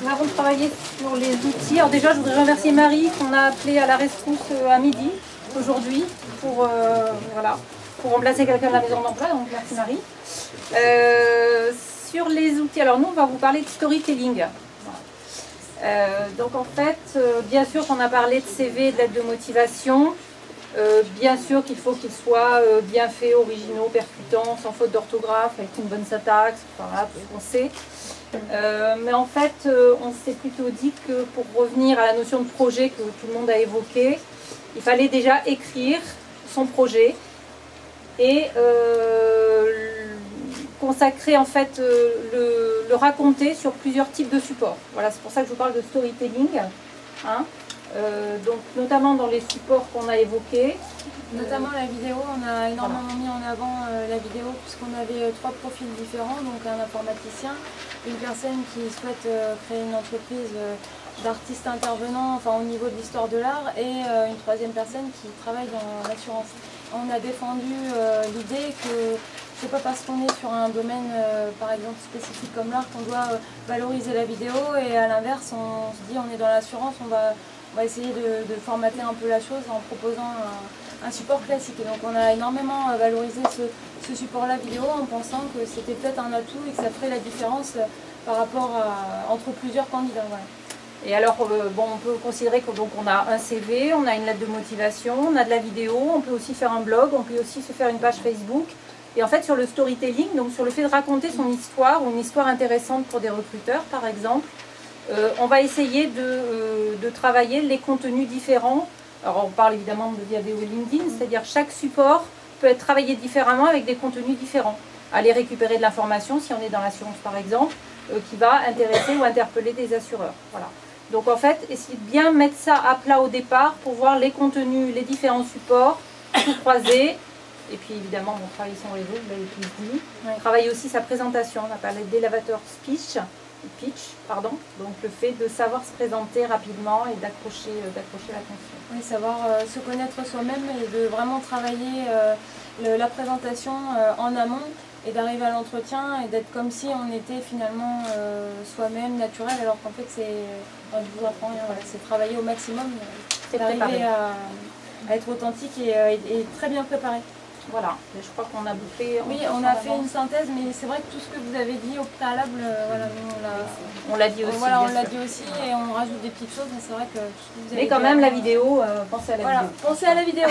nous avons travaillé sur les outils. Alors déjà, je voudrais remercier Marie qu'on a appelée à la rescousse à midi aujourd'hui pour, voilà, pour remplacer quelqu'un de la maison d'emploi. Donc merci Marie. Sur les outils, alors nous on va vous parler de storytelling. Donc en fait, bien sûr qu'on a parlé de CV, de lettres de motivation. Bien sûr qu'il faut qu'ils soient bien faits, originaux, percutants, sans faute d'orthographe, avec une bonne syntaxe, enfin, voilà, tout ce qu'on sait. Mais en fait, on s'est plutôt dit que pour revenir à la notion de projet que tout le monde a évoquée, il fallait déjà écrire son projet et consacrer en fait le raconter sur plusieurs types de supports. Voilà, c'est pour ça que je vous parle de storytelling. Hein. Donc notamment dans les supports qu'on a évoqués. Notamment la vidéo, on a énormément mis en avant la vidéo puisqu'on avait 3 profils différents, donc un informaticien, une personne qui souhaite créer une entreprise d'artistes intervenants enfin, au niveau de l'histoire de l'art et une 3e personne qui travaille dans l'assurance. On a défendu l'idée que c'est pas parce qu'on est sur un domaine par exemple spécifique comme l'art qu'on doit valoriser la vidéo et à l'inverse on se dit on est dans l'assurance, on va essayer de formater un peu la chose en proposant un support classique. Et donc on a énormément valorisé ce support-là vidéo en pensant que c'était peut-être un atout et que ça ferait la différence par rapport entre plusieurs candidats. Voilà. Et alors, bon, on peut considérer qu'on a un CV, on a une lettre de motivation, on a de la vidéo, on peut aussi faire un blog, on peut aussi se faire une page Facebook. Et en fait, sur le storytelling, donc sur le fait de raconter son histoire ou une histoire intéressante pour des recruteurs, par exemple, on va essayer de travailler les contenus différents. Alors on parle évidemment de vidéo LinkedIn, c'est-à-dire chaque support peut être travaillé différemment avec des contenus différents. Aller récupérer de l'information, si on est dans l'assurance par exemple, qui va intéresser ou interpeller des assureurs. Voilà. Donc en fait, essayez de bien mettre ça à plat au départ pour voir les contenus, les différents supports, tout croiser. Et puis évidemment, on travaille son réseau, vous l'avez tous dit. Ouais. Travailler aussi sa présentation, on a parlé d'élévateur pitch, pardon. Donc le fait de savoir se présenter rapidement et d'accrocher l'attention. Oui, savoir se connaître soi-même et de vraiment travailler la présentation en amont et d'arriver à l'entretien et d'être comme si on était finalement soi-même, naturel, alors qu'en fait je vous apprends rien, voilà, c'est travailler au maximum, d'arriver à être authentique et très bien préparé. Voilà, je crois qu'on a bouclé. Oui, on a fait une synthèse, mais c'est vrai que tout ce que vous avez dit au préalable, voilà, on l'a dit aussi. Voilà, on l'a dit aussi et on rajoute des petites choses, mais c'est vrai que tout ce que vous avez dit. Mais quand même, la vidéo, pensez à la vidéo. Pensez à la vidéo.